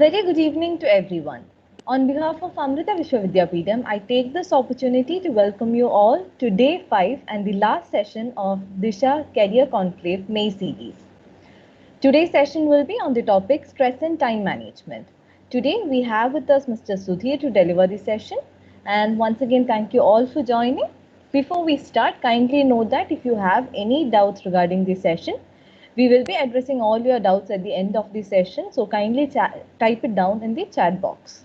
very good evening to everyone. On behalf of Amrita Vishwa Vidyapeetham, I take this opportunity to welcome you all to day 5 and the last session of Disha Career Conclave May series. Today's session will be on the topic stress and time management. Today we have with us Mr. Sudhir to deliver the session, and once again thank you all for joining. Before we start, kindly note that if you have any doubts regarding the session, we will be addressing all your doubts at the end of the session, so kindly type it down in the chat box.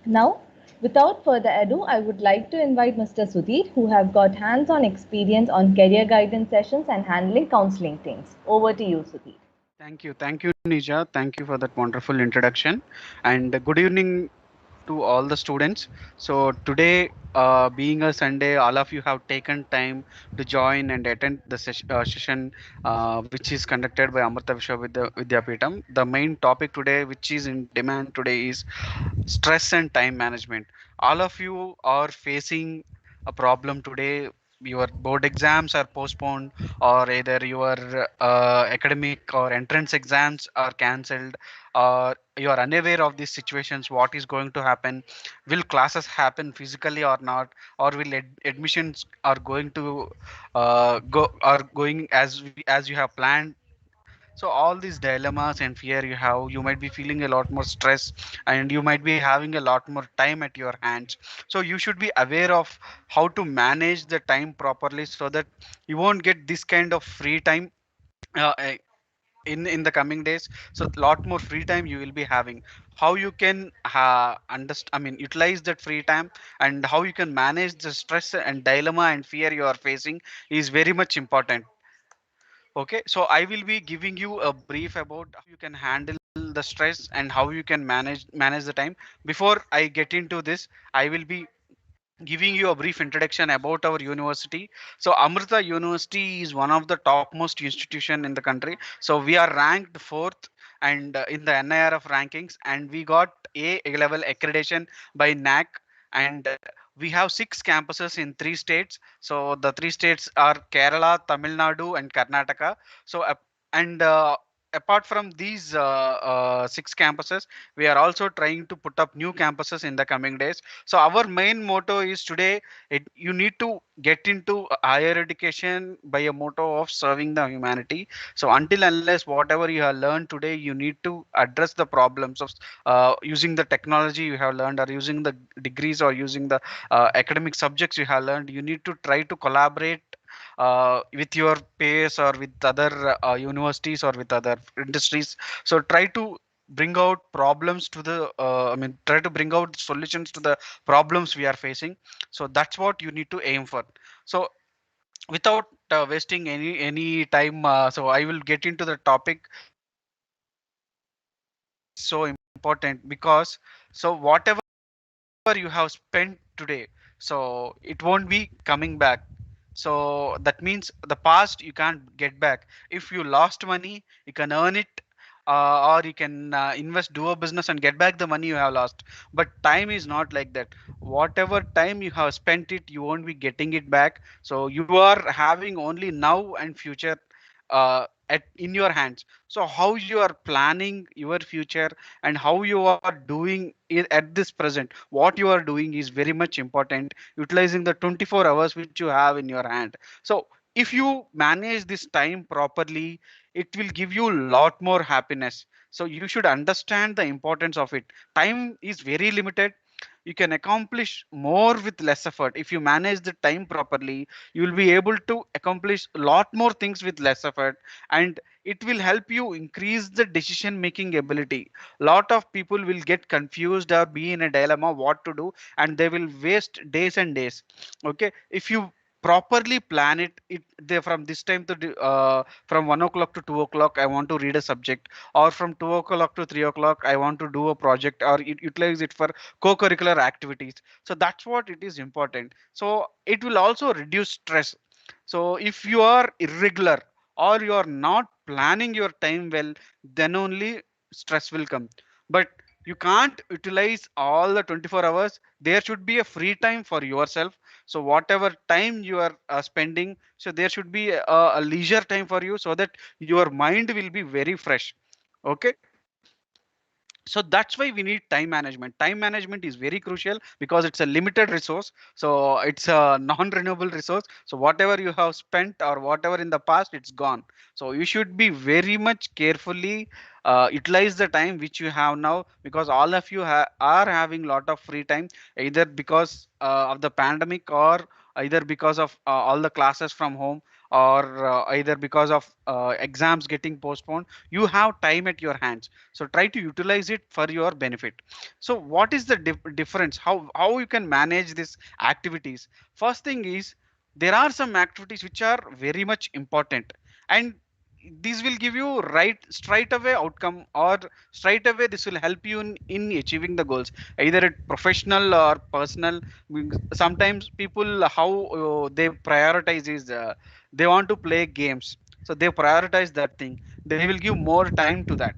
Now, without further ado, I would like to invite Mr. Sudhir, who have got hands-on experience on career guidance sessions and handling counseling things. Over to you, Sudhir. Thank you, Nisha. Thank you for that wonderful introduction. And good evening to all the students. So today, being a Sunday, all of you have taken time to join and attend the session, which is conducted by Amrita Vishwa Vidyapeetham. The main topic today, which is in demand today, is stress and time management. All of you are facing a problem today. Your board exams are postponed, or either your academic or entrance exams are cancelled, or you are unaware of these situations. What is going to happen? Will classes happen physically or not? Or will admissions are going to go are going as you have planned? So all these dilemmas and fear you have, you might be feeling a lot more stress, and you might be having a lot more time at your hands. So you should be aware of how to manage the time properly, so that you won't get this kind of free time uh, uh, in the coming days. So a lot more free time you will be having. How you can utilize that free time, and how you can manage the stress and dilemma and fear you are facing is very much important. Okay, so I will be giving you a brief about how you can handle the stress and how you can manage the time. Before I get into this, I will be giving you a brief introduction about our university. So Amrita University is one of the topmost institution in the country. So we are ranked fourth and in the NIRF rankings, and we got A level accreditation by NAC. And we have 6 campuses in 3 states. So the 3 states are Kerala, Tamil Nadu, and Karnataka. So and apart from these 6 campuses, we are also trying to put up new campuses in the coming days. So our main motto is today, you need to get into higher education by a motto of serving the humanity. So until unless whatever you have learned today, you need to address the problems of using the technology you have learned, or using the degrees, or using the academic subjects you have learned. You need to try to collaborate with your peers, or with other universities, or with other industries. So try to bring out problems to the try to bring out solutions to the problems we are facing. So that's what you need to aim for. So without wasting any time, so I will get into the topic. Is so important because so whatever you have spent today, so it won't be coming back. So that means the past you can't get back. If you lost money, you can earn it, or you can invest, do a business, and get back the money you have lost. But time is not like that. Whatever time you have spent it, you won't be getting it back. So you are having only now and future in your hands. So how you are planning your future, and how you are doing it at this present, what you are doing is very much important, utilizing the 24 hours which you have in your hand. So if you manage this time properly, it will give you a lot more happiness. So you should understand the importance of it. Time is very limited. You can accomplish more with less effort. If you manage the time properly, you will be able to accomplish a lot more things with less effort, and it will help you increase the decision making ability. Lot of people will get confused or be in a dilemma what to do, and they will waste days and days. Okay, if you properly plan it they from this time to from 1 o'clock to 2 o'clock I want to read a subject, or from 2 o'clock to 3 o'clock I want to do a project, or utilize it for co-curricular activities. So that's what it is important. So it will also reduce stress. So if you are irregular, or you are not planning your time well, then only stress will come. But you can't utilize all the 24 hours. There should be a free time for yourself. So whatever time you are spending, so there should be a leisure time for you, so that your mind will be very fresh. Okay, So that's why we need time management is very crucial because it's a limited resource, so it's a non-renewable resource. So whatever you have spent or whatever in the past, it's gone. So you should be very much carefully utilize the time which you have now, because all of you are having lot of free time, either because of the pandemic, or either because of all the classes from home, or either because of exams getting postponed. You have time at your hands, so try to utilize it for your benefit. So what is the difference, how you can manage these activities? First thing is, there are some activities which are very much important, and these will give you right straight away outcome, or straight away this will help you in achieving the goals, either it professional or personal. Sometimes people, how they prioritize is, they want to play games, so they prioritize that thing, they will give more time to that.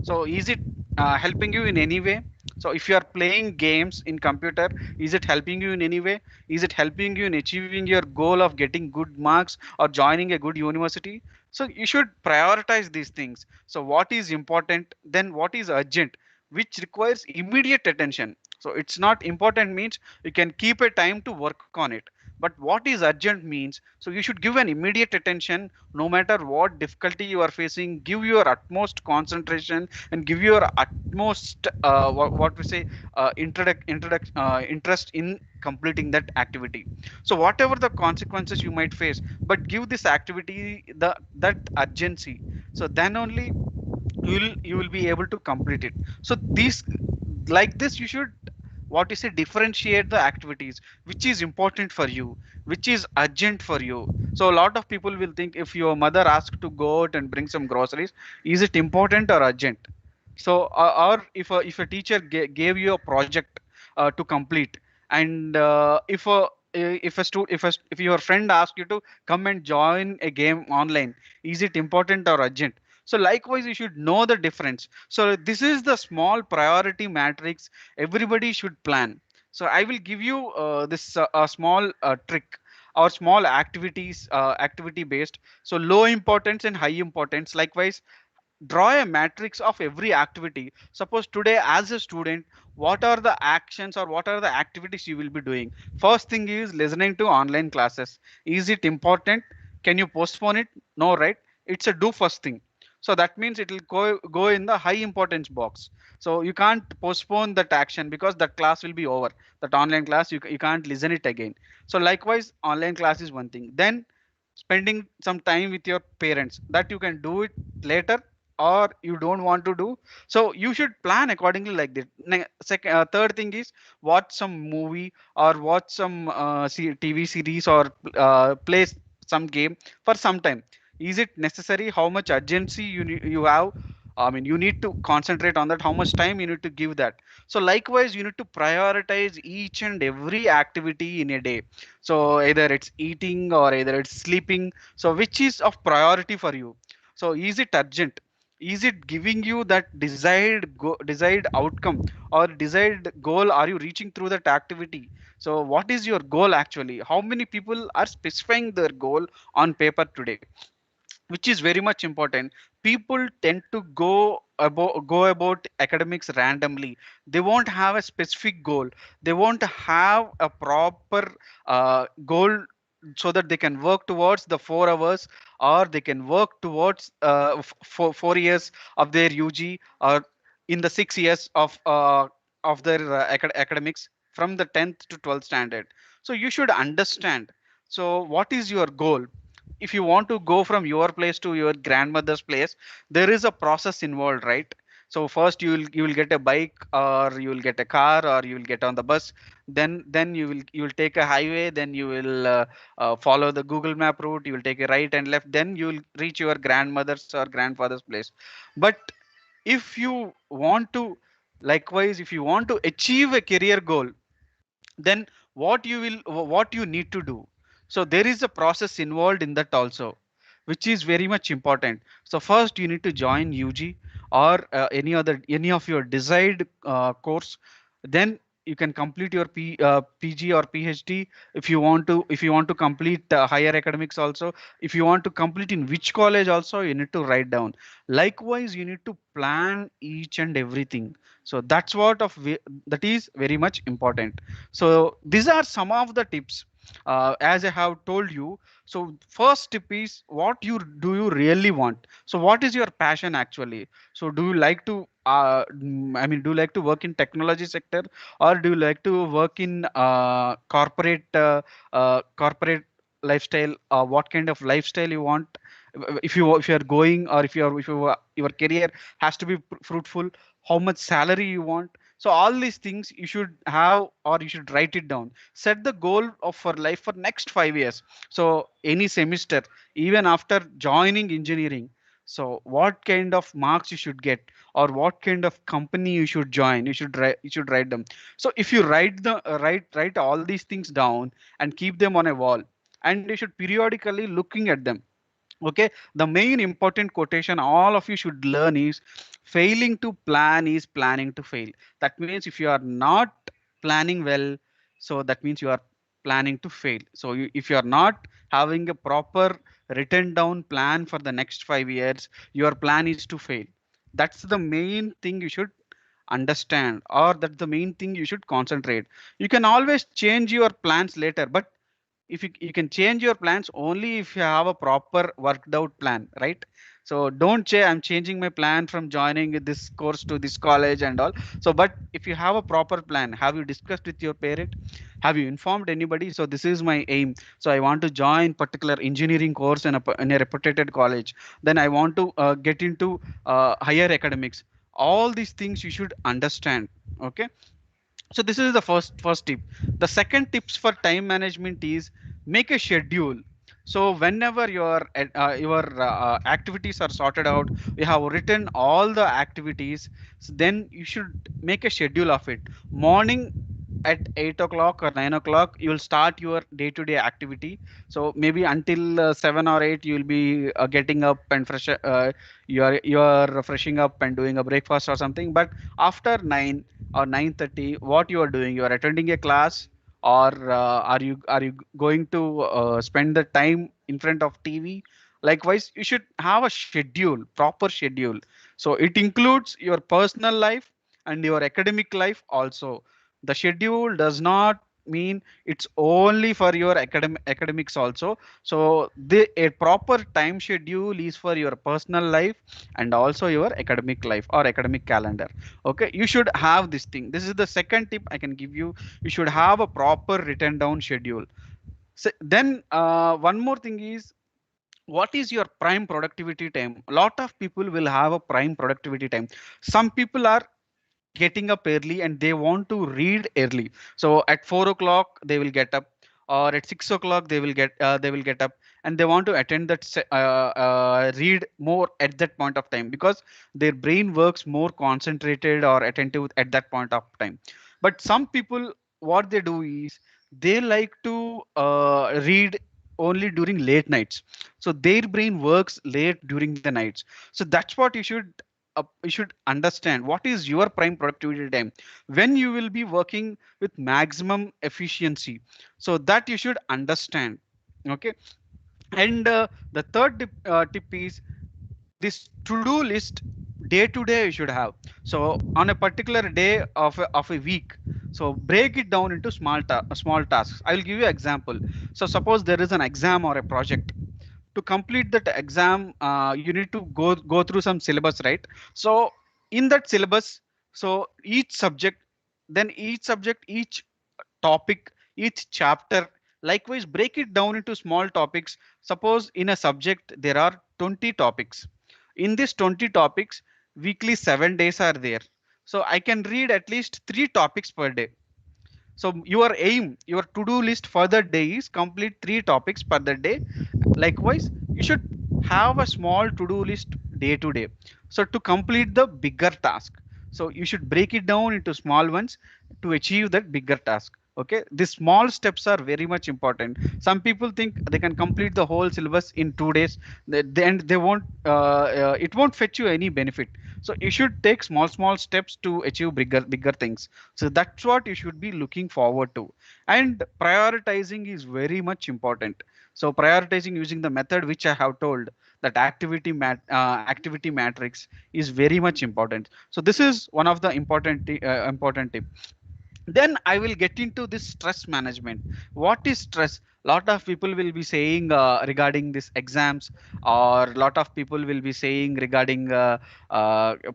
So is it helping you in any way? So if you are playing games in computer, is it helping you in any way? Is it helping you in achieving your goal of getting good marks or joining a good university? So you should prioritize these things. So what is important, then what is urgent, which requires immediate attention. So it's not important means you can keep a time to work on it, but what is urgent means, so you should give an immediate attention. No matter what difficulty you are facing, give your utmost concentration and give your utmost what we say, interest in completing that activity. So whatever the consequences you might face, but give this activity that urgency, so then only you will be able to complete it. So these, like this, you should, what you say, differentiate the activities which is important for you, which is urgent for you. So a lot of people will think, if your mother asks to go out and bring some groceries, is it important or urgent? So or if a teacher gave you a project to complete, and if your friend asks you to come and join a game online, is it important or urgent? So likewise, you should know the difference. So this is the small priority matrix everybody should plan. So I will give you this a small trick or small activities, activity based. So low importance and high importance. Likewise, draw a matrix of every activity. Suppose today as a student, what are the actions or what are the activities you will be doing? First thing is listening to online classes. Is it important? Can you postpone it? No, right? It's a do first thing. So that means it will go in the high importance box. So you can't postpone that action because that class will be over. That online class, you can't listen it again. So likewise, online class is one thing. Then spending some time with your parents, that you can do it later, or you don't want to do. So you should plan accordingly like that. Third thing is, watch some movie or watch some TV series, or play some game for some time. Is it necessary? How much urgency you have? I mean, you need to concentrate on that, how much time you need to give that. So likewise, you need to prioritize each and every activity in a day. So either it's eating or either it's sleeping, so which is of priority for you? So is it urgent? Is it giving you that desired outcome or desired goal? Are you reaching through that activity? So what is your goal actually? How many people are specifying their goal on paper today? Which is very much important. People tend to go about academics randomly. They won't have a specific goal. They won't have a proper goal, so that they can work towards the 4 hours, or they can work towards for 4 years of their UG, or in the 6 years of their academics from the 10th to 12th standard. So you should understand, so what is your goal? If you want to go from your place to your grandmother's place, there is a process involved, right? So first you will get a bike, or you will get a car, or you will get on the bus. Then you will take a highway. Then you will follow the Google Map route. You will take a right and left. Then you will reach your grandmother's or grandfather's place. But if you want to, likewise, if you want to achieve a career goal, then what you need to do? So there is a process involved in that also, which is very much important. So first you need to join UG or any of your desired course. Then you can complete your PG or PhD. If you want to complete higher academics also, if you want to complete in which college also, you need to write down. Likewise, you need to plan each and everything. So that's that is very much important. So these are some of the tips, as I have told you. So first tip is, what you really want. So what is your passion actually? So do you like to do you like to work in technology sector, or do you like to work in corporate lifestyle? What kind of lifestyle you want? If you are going, or your career has to be fruitful, how much salary you want? So all these things you should have, or you should write it down. Set the goal of for life for next 5 years. So any semester, even after joining engineering, so what kind of marks you should get, or what kind of company you should join, you should write them. So if you write all these things down and keep them on a wall, and you should periodically looking at them. Okay, the main important quotation all of you should learn is, failing to plan is planning to fail. That means if you are not planning well, so that means you are planning to fail. So if you are not having a proper written down plan for the next 5 years, your plan is to fail. That's the main thing you should understand, or that's the main thing you should concentrate. You can always change your plans later, but if you can change your plans only if you have a proper worked out plan, right? So don't say I'm changing my plan from joining this course to this college and all. So but if you have a proper plan, have you discussed with your parent, have you informed anybody, so this is my aim, so I want to join particular engineering course in a reputed college, then I want to get into higher academics. All these things you should understand. Okay, so this is the first tip. The second tips for time management is, make a schedule. So whenever your activities are sorted out, you have written all the activities, so then you should make a schedule of it. Morning at 8 o'clock or 9 o'clock, you will start your day-to-day activity. So maybe until 7 or 8 you will be getting up and you are refreshing up and doing a breakfast or something. But after 9 or 9:30, what you are doing, you are attending a class, or are you going to spend the time in front of TV? Likewise, you should have a schedule, proper schedule. So it includes your personal life and your academic life also. The schedule does not mean it's only for your academics also. So the a proper time schedule is for your personal life and also your academic life or academic calendar. Okay, you should have this thing. This is the second tip I can give you. You should have a proper written down schedule. So then one more thing is, what is your prime productivity time? A lot of people will have a prime productivity time. Some people are getting up early and they want to read early. So at 4 o'clock they will get up, or at 6 o'clock they will get up, and they want to attend read more at that point of time, because their brain works more concentrated or attentive at that point of time. But some people, what they do is, they like to read only during late nights. So their brain works late during the nights. So that's what you should understand. What is your prime productivity time, when you will be working with maximum efficiency? So that you should understand. Okay, and the third tip is, this to-do list day to day you should have. So on a particular day of a week, so break it down into small tasks. I will give you an example. So suppose there is an exam or a project. To complete that exam, you need to go through some syllabus, right? So in that syllabus, so each topic, each chapter, likewise break it down into small topics. Suppose in a subject there are 20 topics. In these 20 topics, weekly 7 days are there. So I can read at least 3 topics per day. So your to-do list for the day is complete 3 topics per the day. Likewise, you should have a small to-do list day to day. So to complete the bigger task, so you should break it down into small ones to achieve that bigger task. Okay, the small steps are very much important. Some people think they can complete the whole syllabus in 2 days. And they won't it won't fetch you any benefit. So you should take small steps to achieve bigger things. So that's what you should be looking forward to. And prioritizing is very much important. So prioritizing using the method which I have told, that activity matrix, is very much important. So this is one of the important tip. Then I will get into this stress management. What is stress? Lot of people will be saying regarding this exams, or lot of people will be saying regarding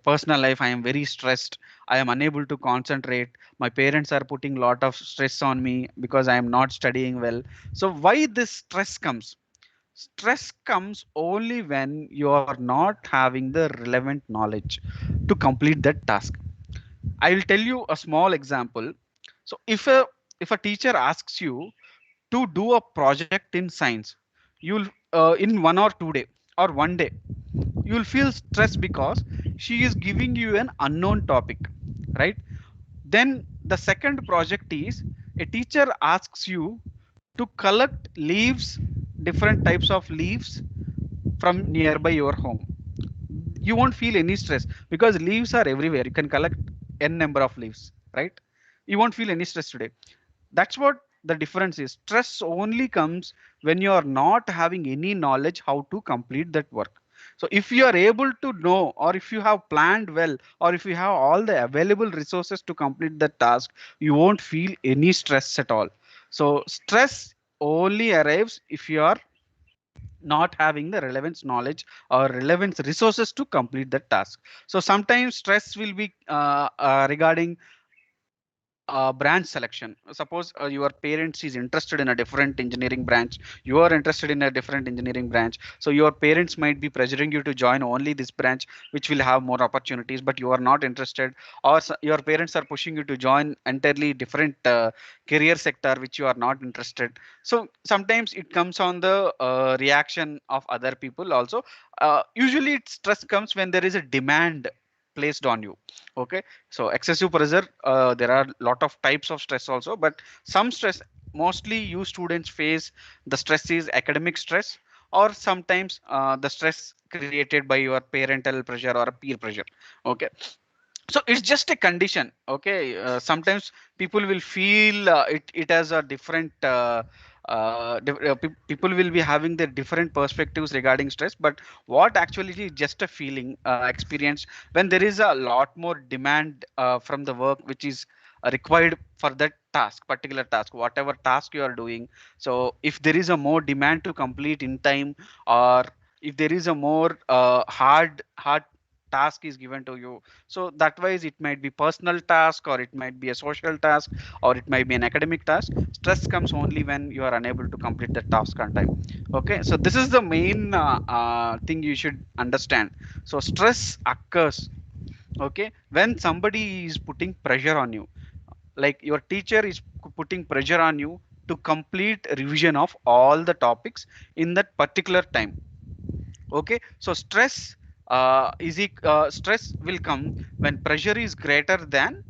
personal life, I am very stressed, I am unable to concentrate, my parents are putting lot of stress on me because I am not studying well. So why this stress comes? Stress comes only when you are not having the relevant knowledge to complete that task. I will tell you a small example. So if a teacher asks you to do a project in science, you'll in 1 or 2 day or 1 day, you'll feel stressed because she is giving you an unknown topic, right? Then the second project is, a teacher asks you to collect leaves, different types of leaves from nearby your home. You won't feel any stress because leaves are everywhere. You can collect n number of leaves, right? You won't feel any stress today. That's what the difference is. Stress only comes when you are not having any knowledge how to complete that work. So if you are able to know, or if you have planned well, or if you have all the available resources to complete the task, you won't feel any stress at all. So stress only arrives if you are not having the relevance knowledge or relevance resources to complete the task. So sometimes stress will be regarding branch selection. Suppose your parents is interested in a different engineering branch, you are interested in a different engineering branch, so your parents might be pressuring you to join only this branch which will have more opportunities, but you are not interested. Or your parents are pushing you to join entirely different career sector which you are not interested. So sometimes it comes on the reaction of other people also. Usually stress comes when there is a demand placed on you. Okay, so excessive pressure, there are lot of types of stress also, but some stress, mostly you students face, the stress is academic stress, or sometimes the stress created by your parental pressure or peer pressure. Okay, so it's just a condition. Okay, sometimes people will feel it as a different people will be having their different perspectives regarding stress, but what actually is just a feeling experienced when there is a lot more demand from the work which is required for that task, particular task, whatever task you are doing. So if there is a more demand to complete in time, or if there is a more hard task is given to you, so that wise it might be personal task, or it might be a social task, or it might be an academic task. Stress comes only when you are unable to complete the task on time. Okay, so this is the main thing you should understand. So stress occurs, okay, when somebody is putting pressure on you, like your teacher is putting pressure on you to complete revision of all the topics in that particular time. Okay, so stress will come when pressure is greater than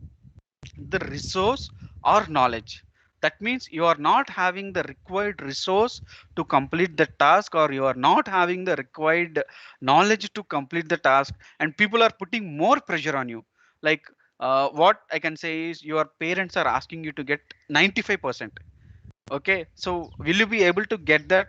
the resource or knowledge. That means you are not having the required resource to complete the task, or you are not having the required knowledge to complete the task, and people are putting more pressure on you. Like what I can say is, your parents are asking you to get 95%. Okay, so will you be able to get that?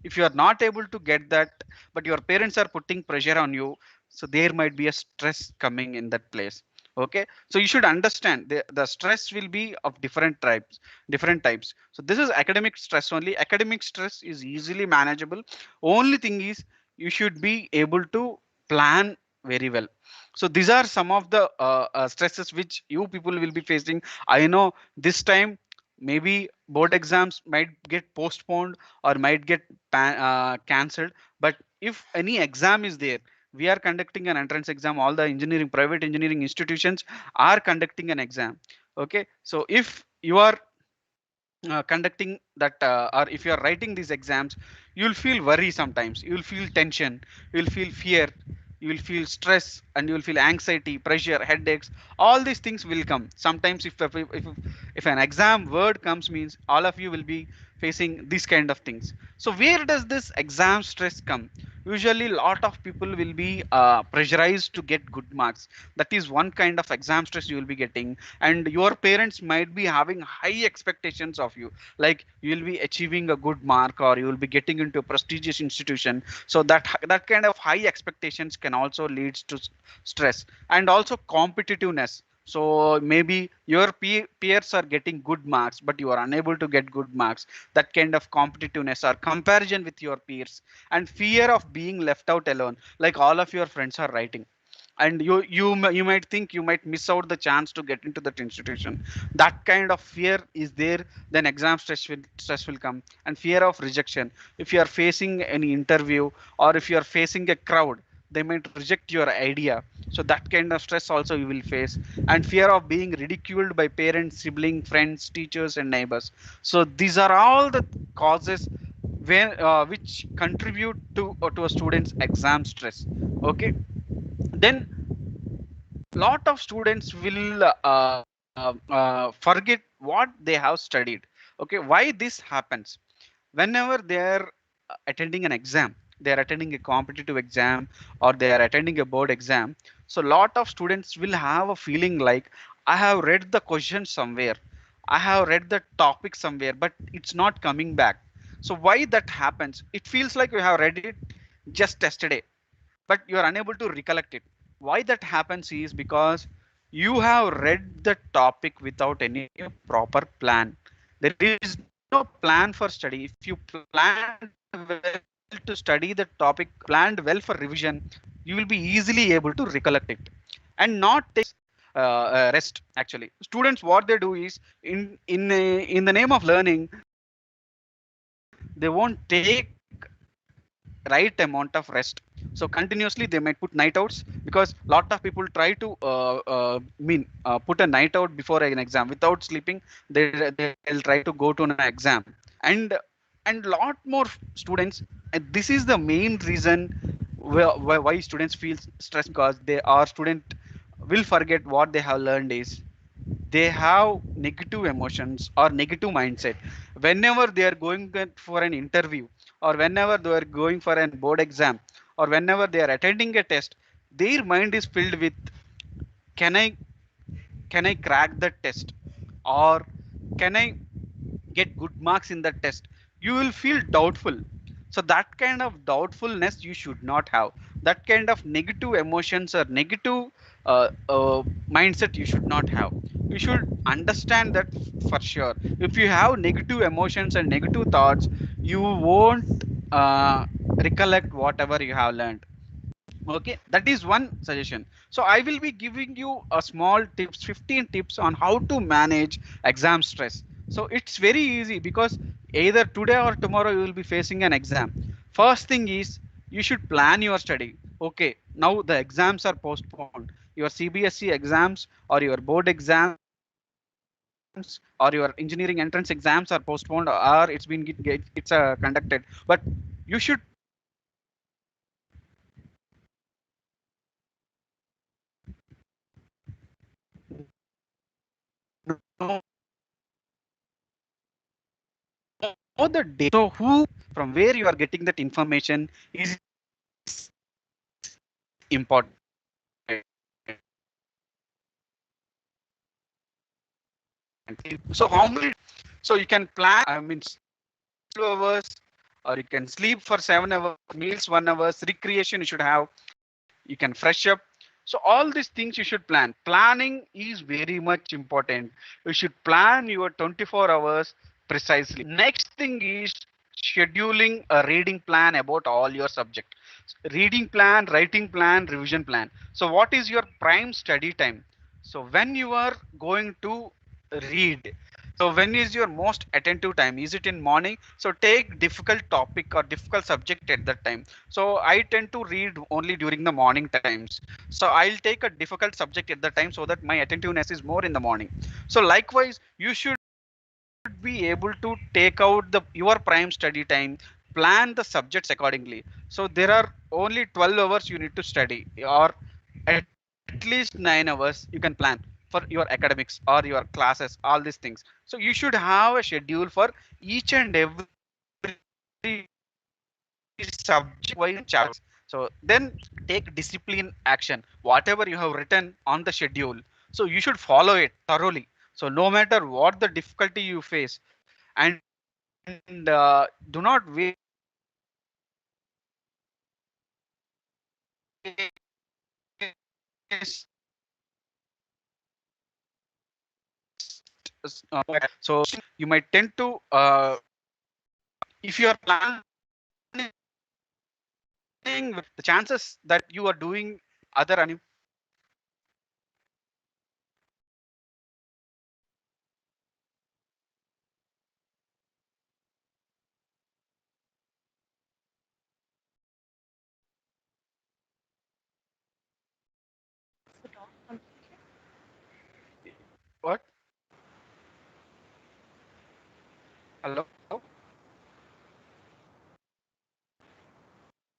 If you are not able to get that, but your parents are putting pressure on you, so there might be a stress coming in that place. Okay, so you should understand the stress will be of different types. So this is academic stress only. Academic stress is easily manageable. Only thing is, you should be able to plan very well. So these are some of the stresses which you people will be facing. I know this time maybe board exams might get postponed or might get cancelled, but if any exam is there, we are conducting an entrance exam, all the engineering private engineering institutions are conducting an exam. Okay, so if you are conducting that, or if you are writing these exams, you'll feel worry, sometimes you'll feel tension, you'll feel fear, you will feel stress and you will feel anxiety, pressure, headaches. All these things will come. Sometimes if an exam word comes, means all of you will be facing these kind of things. So where does this exam stress come? Usually lot of people will be pressurized to get good marks. That is one kind of exam stress you will be getting. And your parents might be having high expectations of you, like you will be achieving a good mark or you will be getting into a prestigious institution. So that kind of high expectations can also leads to stress. And also competitiveness. So maybe your peers are getting good marks but you are unable to get good marks. That kind of competitiveness or comparison with your peers. And fear of being left out alone, like all of your friends are writing and you might think you might miss out the chance to get into that institution. That kind of fear is there. Then exam stress will come. And fear of rejection. If you are facing any interview or if you are facing a crowd, they might reject your idea. So that kind of stress also you will face. And fear of being ridiculed by parents, siblings, friends, teachers and neighbors. So these are all the causes which contribute to a student's exam stress. Okay. Then lot of students will forget what they have studied. Okay, why this happens? Whenever they are attending an exam, they are attending a competitive exam or they are attending a board exam. So lot of students will have a feeling like, I have read the question somewhere, I have read the topic somewhere, but it's not coming back. So why that happens? It feels like you have read it just yesterday but you are unable to recollect it. Why that happens is because you have read the topic without any proper plan. There is no plan for study. If you planned well to study the topic, planned well for revision, you will be easily able to recollect it. And not take rest. Actually, students what they do is in the name of learning, they won't take right amount of rest. So continuously they might put night outs, because lot of people try to put a night out before an exam without sleeping. They'll try to go to an exam. And and lot more students, and this is the main reason why students feel stressed, because they are student will forget what they have learned is they have negative emotions or negative mindset whenever they are going for an interview, or whenever they are going for an board exam, or whenever they are attending a test. Their mind is filled with, can i can I crack the test, or can I get good marks in that test? You will feel doubtful. So that kind of doubtfulness you should not have. That kind of negative emotions or negative mindset you should not have. You should understand that for sure. If you have negative emotions and negative thoughts, you won't recollect whatever you have learned. Okay, that is one suggestion. So I will be giving you a small tips, 15 tips on how to manage exam stress. So it's very easy, because either today or tomorrow you will be facing an exam. First thing is, you should plan your study. Okay, now the exams are postponed. Your CBSE exams or your board exams or your engineering entrance exams are postponed, or it's conducted. But you should plan your study. You should know the dates. You should know the dates of the exams. You should know the so who, from where you are getting that information is important. So how many, so you can plan your study time. So you can plan your study time accordingly. So you can sleep for 12 hours, or you can sleep for 7 hours, meals 1 hours, recreation you should have, you can fresh up. So all these things you should plan. Planning is very much important. You should plan your 24 hours precisely. Next thing is scheduling a reading plan about all your subject. Reading plan, writing plan, revision plan. So what is your prime study time? So when you are going to read, so when is your most attentive time? Is it in morning? So take difficult topic or difficult subject at that time. So I tend to read only during the morning times. So I'll take a difficult subject at that time so that my attentiveness is more in the morning. So likewise, you should be able to take out your prime study time plan the subjects accordingly. So there are only 12 hours you need to study, or at least 9 hours you can plan for your academics or your classes, all these things. So you should have a schedule for each and every subject wise chapters. So then take discipline action. Whatever you have written on the schedule, so you should follow it thoroughly. So no matter what the difficulty you face, and do not waste so you might tend to if you are planning with the chances that you are doing other what hello.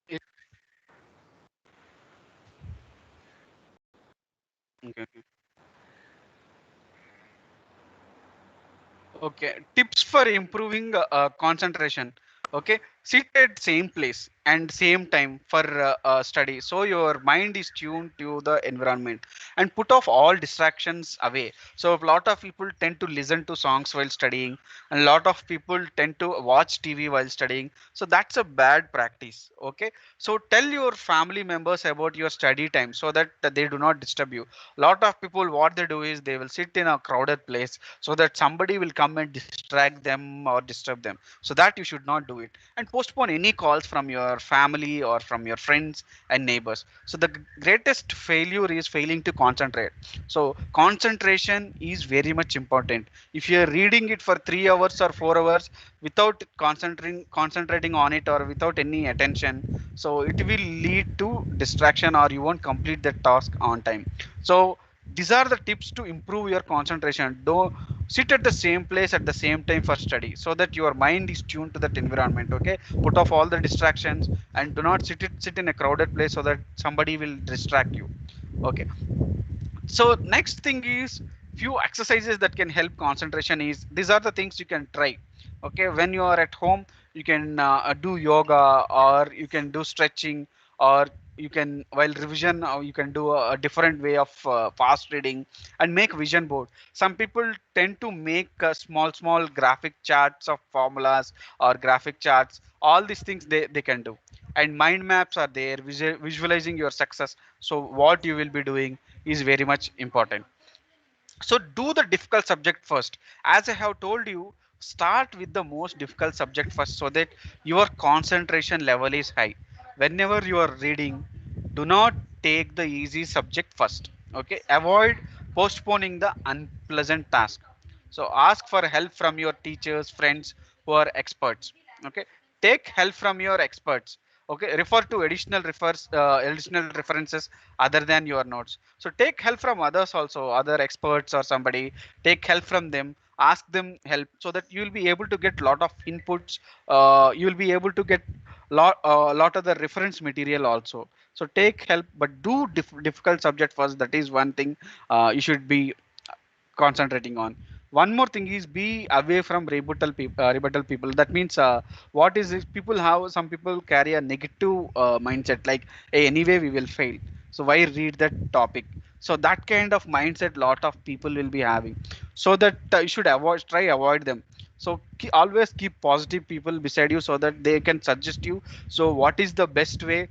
It- okay. Okay, tips for improving concentration. Okay, sit at same place and same time for study, so your mind is tuned to the environment, and put off all distractions away. So a lot of people tend to listen to songs while studying, and a lot of people tend to watch TV while studying. So that's a bad practice. Okay, so tell your family members about your study time so that they do not disturb you. A lot of people, what they do is they will sit in a crowded place so that somebody will come and distract them or disturb them. So that you should not do it, and postpone any calls from your family or from your friends and neighbors. So the greatest failure is failing to concentrate. So concentration is very much important. If you are reading it for 3 hours or 4 hours without concentrating on it or without any attention, so it will lead to distraction, or you won't complete the task on time. So these are the tips to improve your concentration. Don't sit at the same place at the same time for study, so that your mind is tuned to that environment. Okay, put off all the distractions and do not sit in a crowded place so that somebody will distract you. Okay, so next thing is few exercises that can help concentration. Is these are the things you can try. Okay, when you are at home, you can do yoga, or you can do stretching, or you can, while revision, you can do a different way of fast reading, and make vision board. Some people tend to make small graphic charts of formulas or graphic charts. All these things they can do. And mind maps are there, visualizing your success. So what you will be doing is very much important. So do the difficult subject first. As I have told you, start with the most difficult subject first, so that your concentration level is high. Whenever you are reading, do not take the easy subject first. Okay, avoid postponing the unpleasant task. So ask for help from your teachers, friends who are experts. Okay, take help from your experts. Okay, refer to additional references other than your notes. So take help from others also, other experts or somebody. Take help from them, ask them help, so that you will be able to get lot of inputs. You will be able to get lot of the reference material also. So take help, but do difficult subject first. That is one thing you should be concentrating on. One more thing is, be away from rebuttal people. That means, what is this? People have, some people carry a negative mindset, like, hey, anyway we will fail, so why read that topic? So that kind of mindset lot of people will be having. So that you should avoid them. So always keep positive people beside you, so that they can suggest you. So what is the best way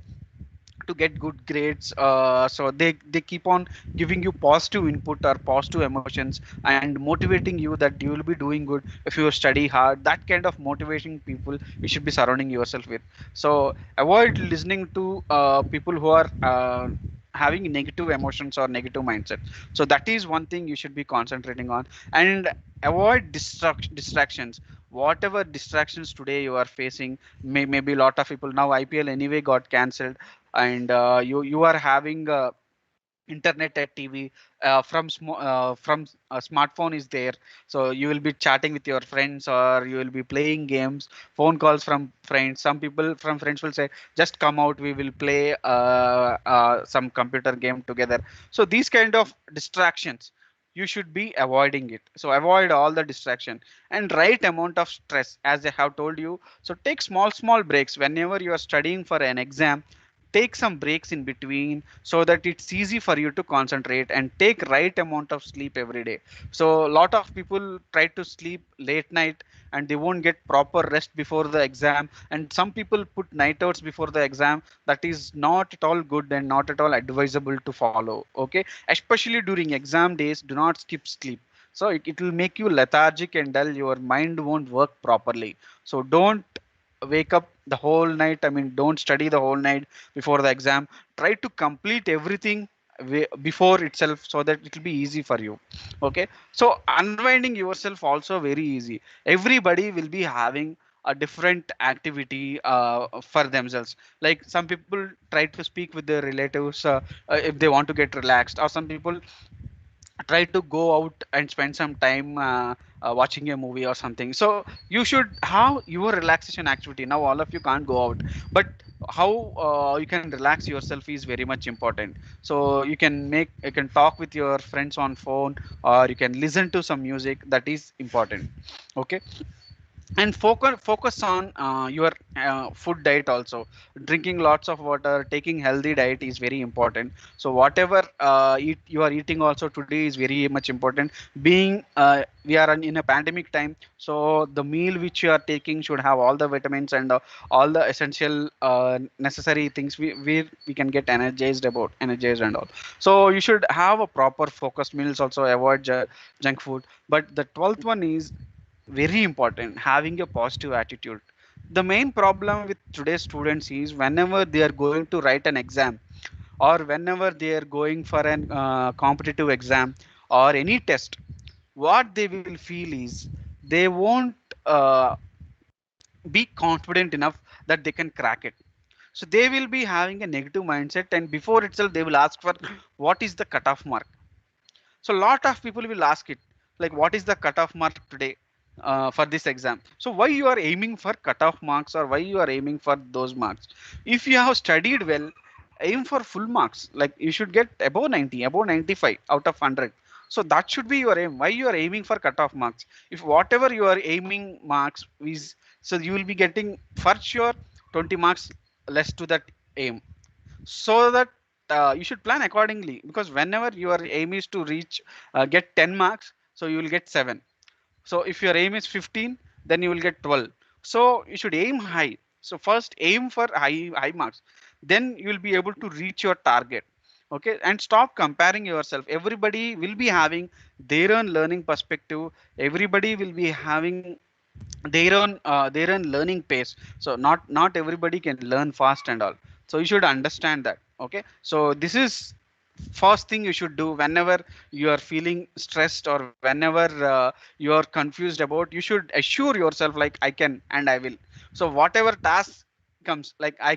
to get good grades? So they keep on giving you positive input or positive emotions, and motivating you that you will be doing good if you study hard. That kind of motivating people you should be surrounding yourself with. So avoid listening to people who are having negative emotions or negative mindset. So that is one thing you should be concentrating on. And avoid distractions. Whatever distractions today you are facing, maybe a lot of people, now IPL anyway got cancelled, and you are having internet and TV, from a smartphone is there. So you will be chatting with your friends, or you will be playing games, phone calls from friends. Some people from friends will say, just come out, we will play some computer game together. So these kind of distractions, you should be avoiding it. So avoid all the distraction, and right amount of stress, as I have told you. So take small breaks whenever you are studying for an exam. Take some breaks in between, so that it's easy for you to concentrate, and take right amount of sleep every day. So a lot of people try to sleep late night, and they won't get proper rest before the exam, and some people put night outs before the exam. That is not at all good and not at all advisable to follow. Okay, especially during exam days, do not skip sleep. So it will make you lethargic and dull, your mind won't work properly. So don't wake up the whole night, I mean, don't study the whole night before the exam. Try to complete everything before itself, so that it will be easy for you. Okay, so unwinding yourself also very easy. Everybody will be having a different activity for themselves. Like some people try to speak with their relatives, if they want to get relaxed, or some people try to go out and spend some time watching a movie or something. So you should have your relaxation activity. Now all of you can't go out, but how you can relax yourself is very much important. So you can talk with your friends on phone, or you can listen to some music. That is important. Okay, and focus on your food diet also. Drinking lots of water, taking healthy diet is very important. So whatever you are eating also today is very much important. Being we are in a pandemic time, so the meal which you are taking should have all the vitamins and all the essential necessary things, we can get energized and all. So you should have a proper focused meals also. Avoid junk food. But the 12th one is very important, having a positive attitude. The main problem with today's students is, whenever they are going to write an exam, or whenever they are going for an competitive exam or any test, what they will feel is, they won't uh, be confident enough that they can crack it. So they will be having a negative mindset, and before itself they will ask for what is the cutoff mark. So a lot of people will ask it, like, what is the cutoff mark today for this exam? So why you are aiming for cutoff marks, or why you are aiming for those marks? If you have studied well, aim for full marks. Like you should get above 90, above 95 out of 100. So that should be your aim. Why you are aiming for cutoff marks? If whatever you are aiming marks is, so you will be getting for sure 20 marks less to that aim. So that you should plan accordingly, because whenever your aim is to reach get 10 marks, so you will get 7. So if your aim is 15, then you will get 12. So you should aim high. So first aim for high marks, then you will be able to reach your target. Okay, and stop comparing yourself. Everybody will be having their own learning perspective. Everybody will be having their own learning pace. So not everybody can learn fast and all. So you should understand that. Okay, so this is first thing you should do whenever you are feeling stressed, or whenever you are confused about. You should assure yourself, like, I can and I will. So whatever task comes, like, I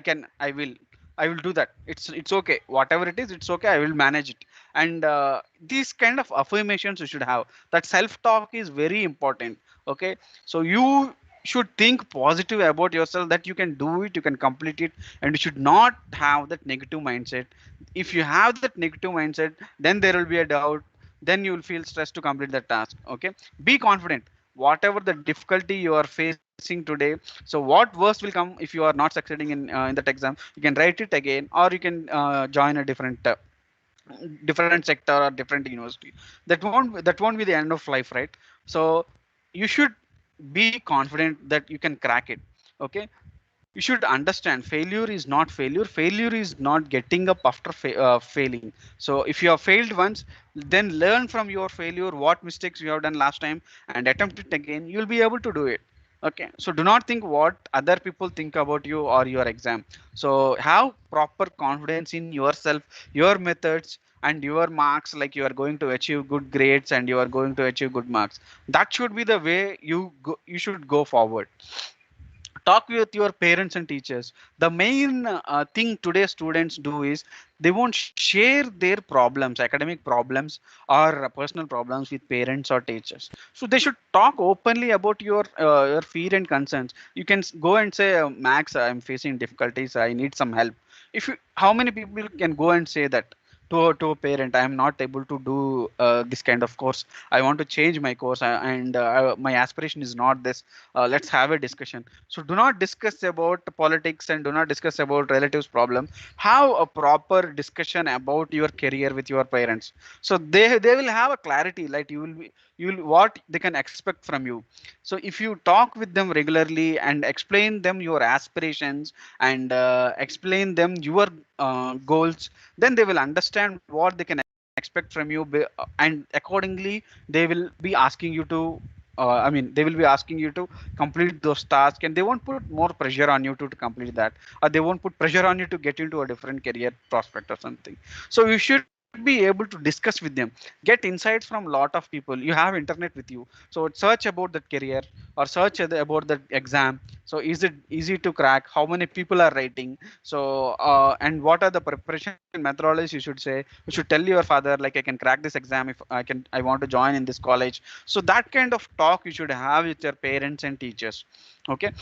will do that. It's okay, whatever it is, it's okay, I will manage it. And these kind of affirmations you should have. That self talk is very important. Okay, so you should think positive about yourself, that you can do it, you can complete it, and you should not have that negative mindset. If you have that negative mindset, then there will be a doubt, then you will feel stressed to complete the task. Okay, be confident. Whatever the difficulty you are facing today, so what worst will come if you are not succeeding in that exam, you can write it again, or you can join a different sector or different university. That won't be the end of life, right? So you should be confident that you can crack it. Okay, you should understand, failure is not failure. Failure is not getting up after failing. So if you have failed once, then learn from your failure, what mistakes you have done last time, and attempt it again. You'll be able to do it. Okay, so do not think what other people think about you or your exam. So have proper confidence in yourself, your methods, and your marks. Like, you are going to achieve good grades and you are going to achieve good marks. That should be the way you should go forward. talk with your parents and teachers. The main thing today students do is they won't share their problems, academic problems or personal problems with parents or teachers. So they should talk openly about your fear and concerns. You can go and say, Max, I'm facing difficulties, I need some help. If you, how many people can go and say that to a parent? I am not able to do this kind of course, I want to change my course, and my aspiration is not this. Let's have a discussion. So do not discuss about politics and do not discuss about relatives problem. Have a proper discussion about your career with your parents, so they will have a clarity, like you will what they can expect from you. So if you talk with them regularly and explain them your aspirations and explain them your goals, then they will understand what they can expect from you, and accordingly they will be asking you to they will be asking you to complete those tasks, and they won't put more pressure on you to complete that, or they won't put pressure on you to get into a different career prospect or something. So you should be able to discuss with them, get insights from a lot of people. You have internet with you, so search about that career or search about the exam. So is it easy to crack, how many people are writing, so and what are the preparation methodologies you should say. You should tell your father, like, I can crack this exam if I want to join in this college. So that kind of talk you should have with your parents and teachers. Okay,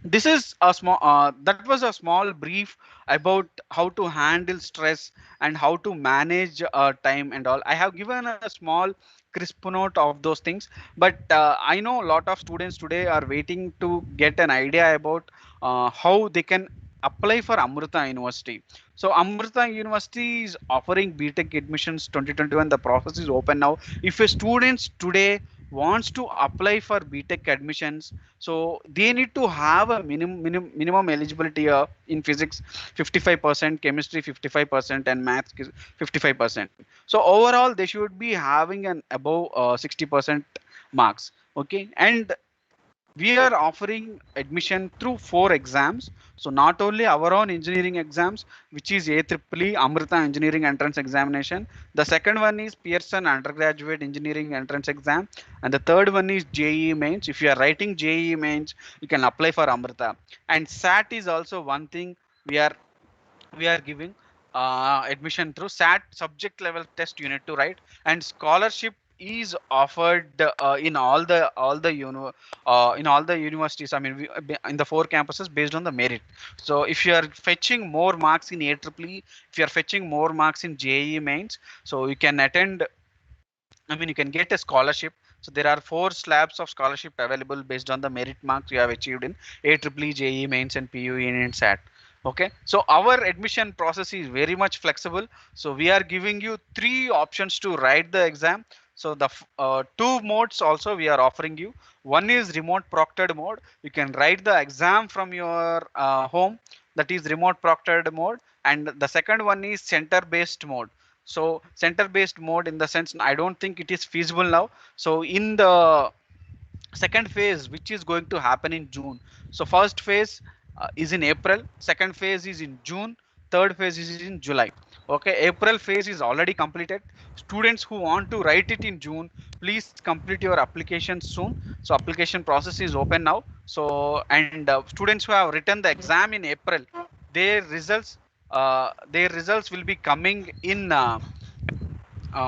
this is a small that was a small brief about how to handle stress and how to manage time and all. I have given a small crisp note of those things, but I know a lot of students today are waiting to get an idea about how they can apply for Amrita University. So Amrita University is offering B.Tech admissions 2021. The process is open now. If a student today wants to apply for B.Tech admissions, so they need to have a minimum eligibility in physics 55%, chemistry 55%, and maths 55%. So overall they should be having an above 60% marks. Okay, and we are offering admission through 4 exams. So not only our own engineering exams, which is AEEE Amrita Engineering Entrance Examination. The second one is Pearson Undergraduate Engineering Entrance Exam, and the third one is JEE Mains. If you are writing JEE Mains, you can apply for Amrita. And SAT is also one thing we are giving admission through SAT. Subject level test you need to write, and scholarship is offered in all the universities. I mean, in the 4 campuses based on the merit. So if you are fetching more marks in AEEE, if you are fetching more marks in JEE Mains, so you can attend, I mean, you can get a scholarship. So there are 4 slabs of scholarship available based on the merit marks you have achieved in AEEE, JEE Mains, and PUE and SAT. Okay, so our admission process is very much flexible. So we are giving you 3 options to write the exam. So the 2 modes also we are offering you. One is remote proctored mode. You can write the exam from your home. That is remote proctored mode. And the second one is center based mode. So center based mode, in the sense, I don't think it is feasible now. So in the second phase, which is going to happen in June, so first phase is in April, second phase is in June, third phase is in July. Okay, April phase is already completed. Students who want to write it in June, please complete your application soon. So application process is open now. So and students who have written the exam in April, their results will be coming in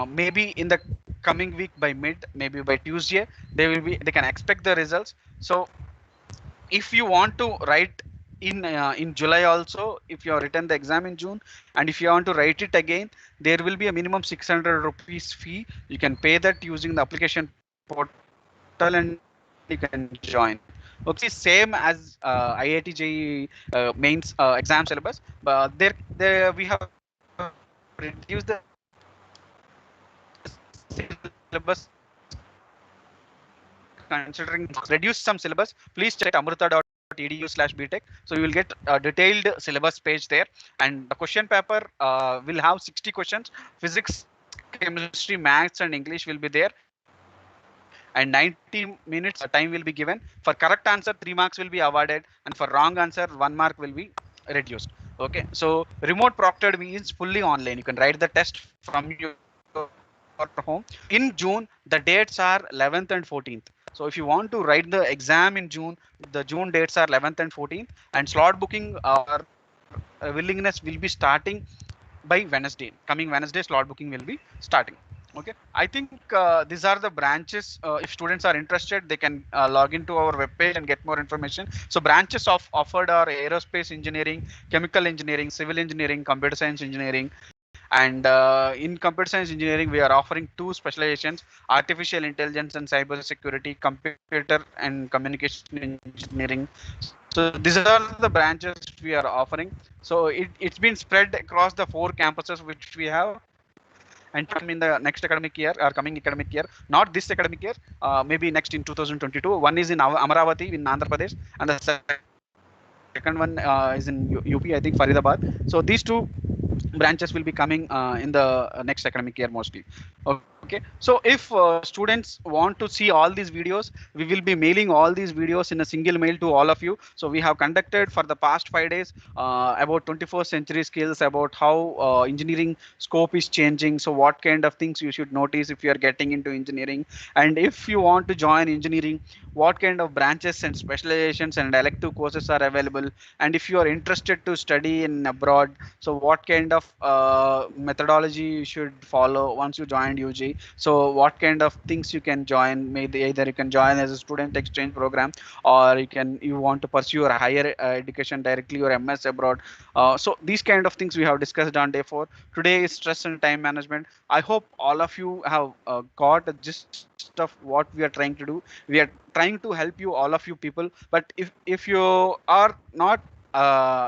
maybe in the coming week by mid, maybe by Tuesday. They can expect the results. So if you want to write in July also, if you have written the exam in June, and if you want to write it again, there will be a minimum 600 rupees fee. You can pay that using the application portal and you can join. Okay, this is same as IIT JEE mains exam syllabus, but there we have reduced the syllabus considering the marks. Considering the marks, reduce some syllabus. Please check our website amrita.edu/btech. So you will get a detailed syllabus page there, and the question paper will have 60 questions. Physics, chemistry, maths, and English will be there, and 90 minutes time will be given. For correct answer, 3 marks will be awarded, and for wrong answer, 1 mark will be reduced. Okay, so remote proctored means fully online. You can write the test from your home. In June, the dates are 11th and 14th. So So if you want to write the exam in June, the June dates are 11th and 14th, and slot booking or willingness will be starting by Wednesday. Coming Wednesday, slot booking will be starting. Okay, I think these are the branches. If students are interested, they can log into our webpage and get more information. So branches of offered are aerospace engineering, chemical engineering, civil engineering, computer science engineering, and in computer science engineering, we are offering two specializations: artificial intelligence and cyber security, computer and communication engineering. So these are the branches we are offering. So it's been spread across the four campuses which we have, and two of them will come in the next academic year or coming academic year, not this academic year, maybe next in 2022. One is in Amaravati in Andhra Pradesh, and the second one is in UP, I think Faridabad. So these two branches will be coming in the next academic year mostly. Okay, so if students want to see all these videos, we will be mailing all these videos in a single mail to all of you. So we have conducted for the past 5 days about 21st century skills, about how engineering scope is changing, so what kind of things you should notice if you are getting into engineering, and if you want to join engineering, what kind of branches and specializations and elective courses are available, and if you are interested to study in abroad, so what kind of methodology you should follow once you joined UG. So what kind of things you can join, maybe either you can join as a student exchange program, or you want to pursue your higher education directly or MS abroad. So these kind of things we have discussed on day 4. Today is stress and time management. I hope all of you have got a gist of what we are trying to do. We are trying to help you, all of you people, but if you are not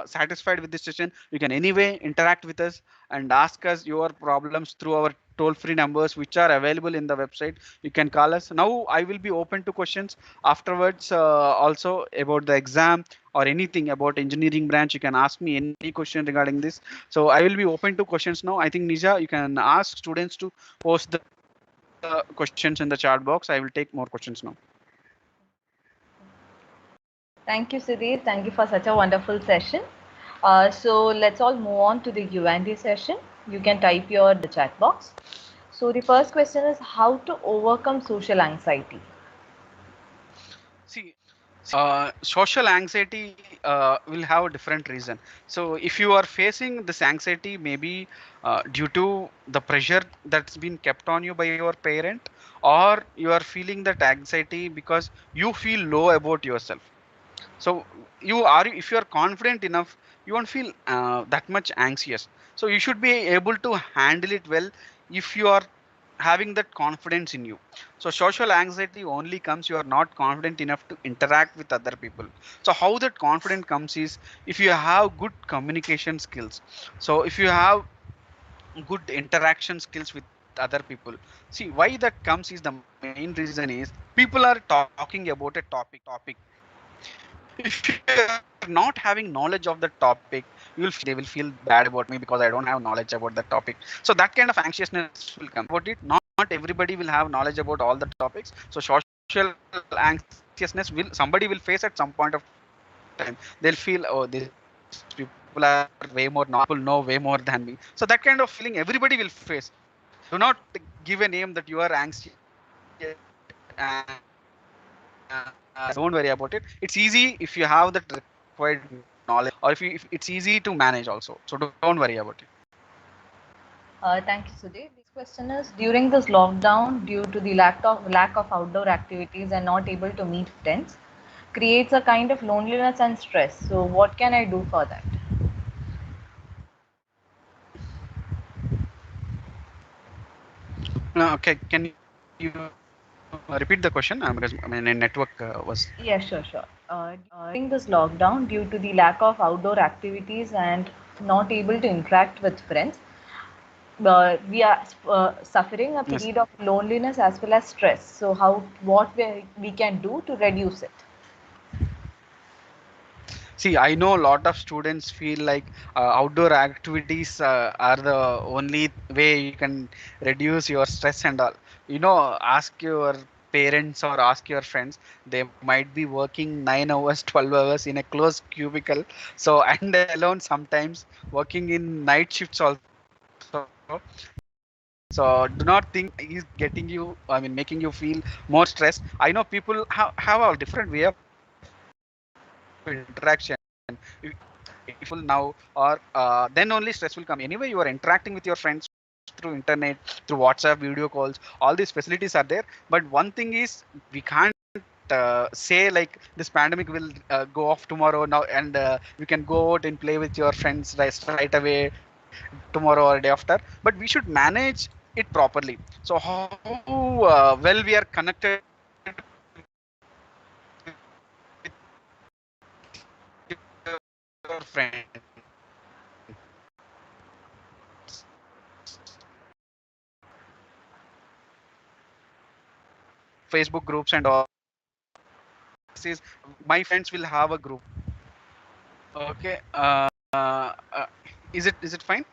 satisfied with this session, you can anyway interact with us and ask us your problems through our toll free numbers which are available in the website. You can call us. Now I will be open to questions afterwards, also about the exam or anything about engineering branch. You can ask me any question regarding this. So I will be open to questions now. I think Nisha, you can ask students to post the questions in the chat box. I will take more questions now. Thank you, Sudhir. Thank you for such a wonderful session. So let's all move on to the Q&A session. You can type your the chat box. So the first question is how to overcome social anxiety. See, social anxiety will have a different reason. So if you are facing this anxiety, maybe due to the pressure that's been kept on you by your parent, or you are feeling that anxiety because you feel low about yourself. So you are, if you are confident enough, you won't feel that much anxious. So you should be able to handle it well if you are having that confidence in you. So social anxiety only comes you are not confident enough to interact with other people. So how that confidence comes is if you have good communication skills. So if you have good interaction skills with other people. See, why that comes is, the main reason is people are talking about a topic. If you are not having knowledge of the topic, you will feel they will feel bad about me because I don't have knowledge about that topic. So that kind of anxiousness will come. If you are confident about it, not everybody will have knowledge about all the topics. So social anxiousness will, somebody will face at some point of time. They'll feel, oh, these people are way more knowledgeable, people know way more than me. So that kind of feeling everybody will face. So do not give a name that you are anxious, don't worry about it. It's easy if you have that required knowledge, or if it's easy to manage also. So don't worry about it. Thank you, Sudhir. This question is during this lockdown, due to the lack of outdoor activities and not able to meet friends, creates a kind of loneliness and stress. So what can I do for that? Okay, can you repeat the question? Because I mean, network was. Yeah, sure, sure. During this lockdown, due to the lack of outdoor activities and not able to interact with friends, we are suffering a Yes. period of loneliness as well as stress. So, what we can do to reduce it? See, I know a lot of students feel like outdoor activities are the only way you can reduce your stress and all. Ask your parents or ask your friends. They might be working 9 hours, 12 hours in a closed cubicle. So, and alone sometimes working in night shifts also. So, they feel So do not think he's getting you, I mean, making you feel more stressed. I know people have a different way of interaction. If you are feeling stressful now, or then only stress will come. Anyway, you are interacting with your friends through internet, through WhatsApp, video calls. All these facilities are there. But one thing is, we can't say like this pandemic will go off tomorrow now, and you can go out and play with your friends right away tomorrow or day after. But we should manage it properly. So how well we are connected with your friends, Facebook groups and all, we should manage it properly. So next is, my friends will have a group. Okay. Is it fine?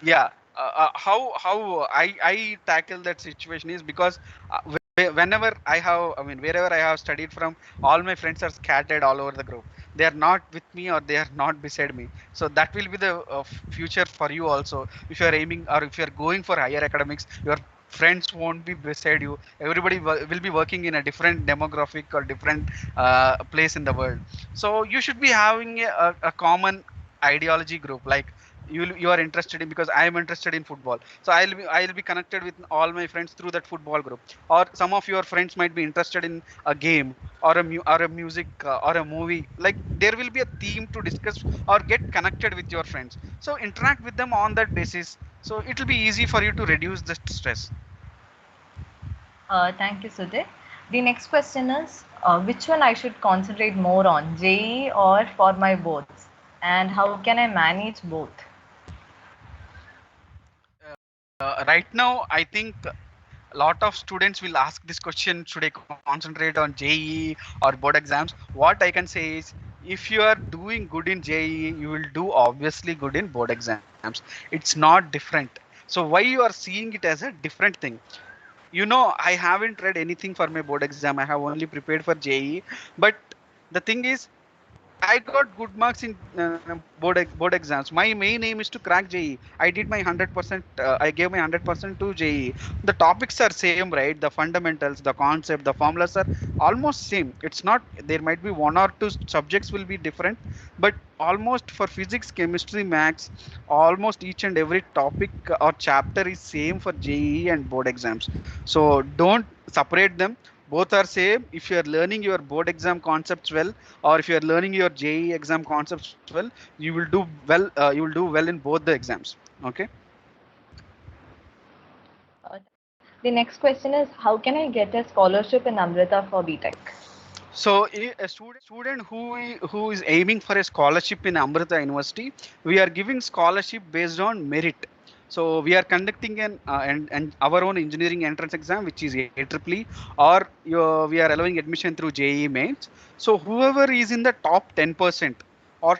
Yeah. How I tackle that situation is because whenever I have, I mean, wherever I have studied from, all my friends are scattered all over the group. They are not with me or they are not beside me. So that will be the future for you also. If you are aiming or if you are going for higher academics, your friends won't be beside you. Everybody will be working in a different demographic or different place in the world. So you should be having a common ideology group, like you are interested in, because I am interested in football, so I'll be connected with all my friends through that football group. Or some of your friends might be interested in a game or a music or a movie. Like, there will be a theme to discuss or get connected with your friends, so interact with them on that basis, so it will be easy for you to reduce the stress. Thank you, Sudhir. The next question is, which one I should concentrate more on, JEE or for my boards? And how can I manage both? Right now, I think a lot of students will ask this question: should I concentrate on JEE or board exams? What I can say is, if you are doing good in JEE, you will do obviously good in board exams. It's not different. So why you are seeing it as a different thing? I haven't read anything for my board exam. I have only prepared for JEE. But the thing is, I got good marks in board exams. My main aim is to crack JEE. I did my 100%. I gave my 100% to JEE. The topics are same, right? The fundamentals, the concept, the formulas are almost same. It's not. There might be one or two subjects will be different, but almost for physics, chemistry, maths, almost each and every topic or chapter is same for JEE and board exams. So don't separate them. Both are same. If you are learning your board exam concepts well, or if you are learning your JEE exam concepts well, you will do well. You will do well in both the exams. Okay. The next question is, how can I get a scholarship in Amrita for B.Tech? So a student who is aiming for a scholarship in Amrita University, we are giving scholarship based on merit. So we are conducting and our own engineering entrance exam, which is AEEE, or we are allowing admission through JEE mains. So whoever is in the top 10% or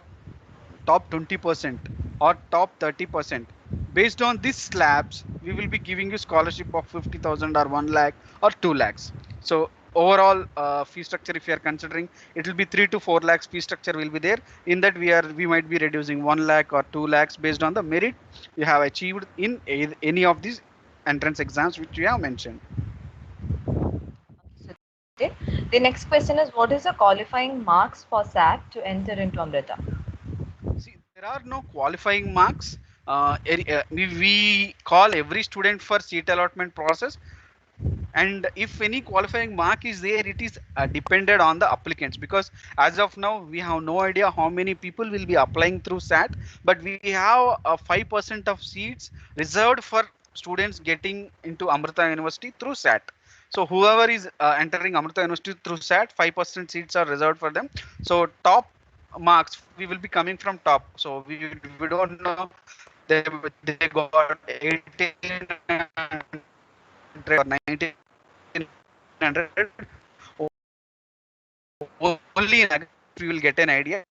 top 20% or top 30%, based on these slabs we will be giving you scholarship of 50,000 or 1 lakh or 2 lakhs. So overall fee structure, if you are considering, it will be 3 to 4 lakhs fee structure will be there. In that, we might be reducing 1 lakh or 2 lakhs based on the merit you have achieved in any of these entrance exams which we have mentioned. Sudhir. The next question is, what is the qualifying marks for SAT to enter into Amrita? See, there are no qualifying marks. We call every student for seat allotment process, and if any qualifying mark is there, it is dependent on the applicants, because as of now we have no idea how many people will be applying through SAT. But we have 5% of seats reserved for students getting into Amrita University through SAT. So whoever is entering Amrita University through SAT, 5% seats are reserved for them. So top marks, we will be coming from top, so we don't know they got 1800 or 1900. Only in August we will get an idea,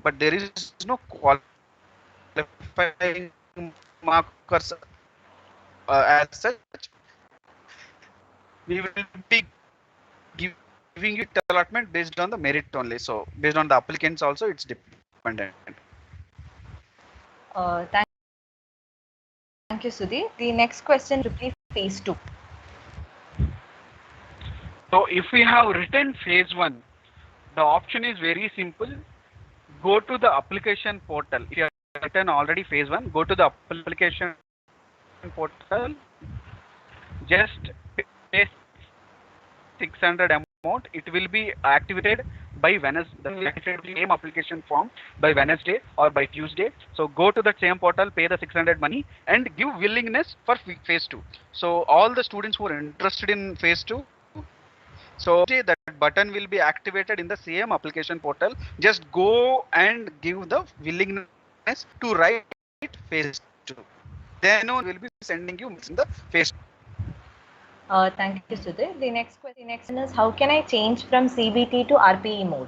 but there is no qualifying mark as such. We will be giving you seat allotment based on the merit only. So based on the applicants also, it's dependent. Thank you, Sudhir. Thank you, Sudhir. The next question is simply phase 2. So if we have written phase 1, the option is very simple. Go to the application portal. If you have written already phase 1, go to the application portal. Just pay 600 amount. It will be activated by Wednesday. The same will be activated by same application form by Wednesday or by Tuesday. So go to the same portal, pay the 600 money, and give willingness for phase 2. So all the students who are interested in phase 2, so by Tuesday that button will be activated in the same application portal. Just go and give the willingness to write phase 2. Then only we will be sending you mails in the phase 2. Thank you, Sudhir. The next question is, how can I change from CBT to RPE mode?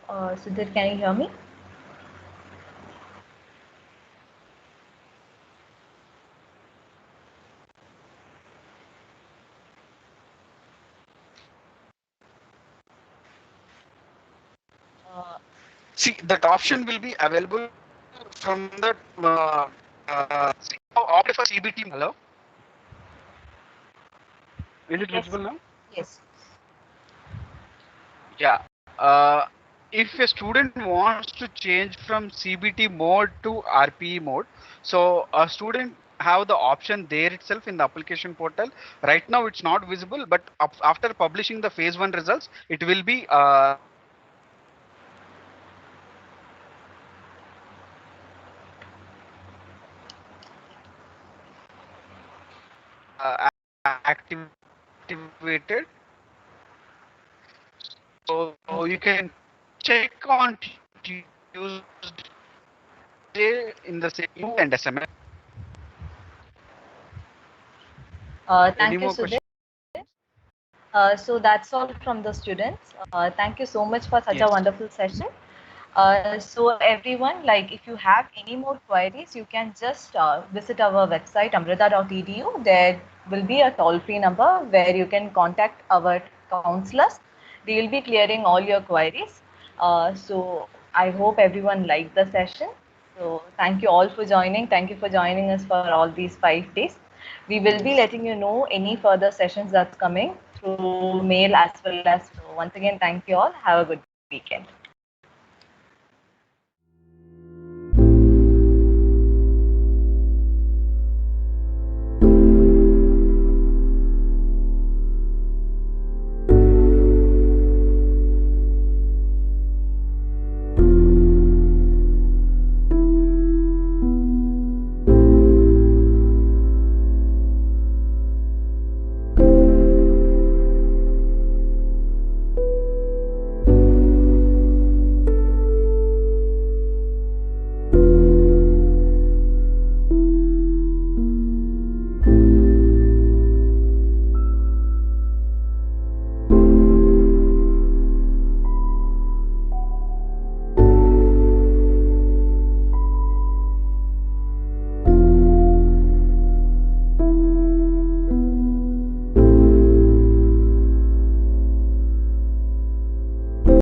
Sudhir, can you hear me? See, that option will be available from the see, opted for CBT. Hello, is it Yes. visible now? Yes. Yeah. If a student wants to change from CBT mode to RPE mode, so a student have the option there itself in the application portal. Right now it's not visible, but after publishing the phase 1 results, it will be activated. So you Okay. can check on Tuesday in the same you and SMS. Thank you, Any more Sudhir. questions? So that's all from the students. Thank you so much for such a Yes. wonderful session. So everyone, like if you have any more queries, you can just visit our website amrita.edu. There will be a toll-free number where you can contact our counselors. They will be clearing all your queries. So I hope everyone liked the session. So thank you all for joining. Thank you for joining us for all these 5 days. We will be Yes. letting you know any further sessions that's coming through mail as well as. So once again, thank you all. Have a good weekend.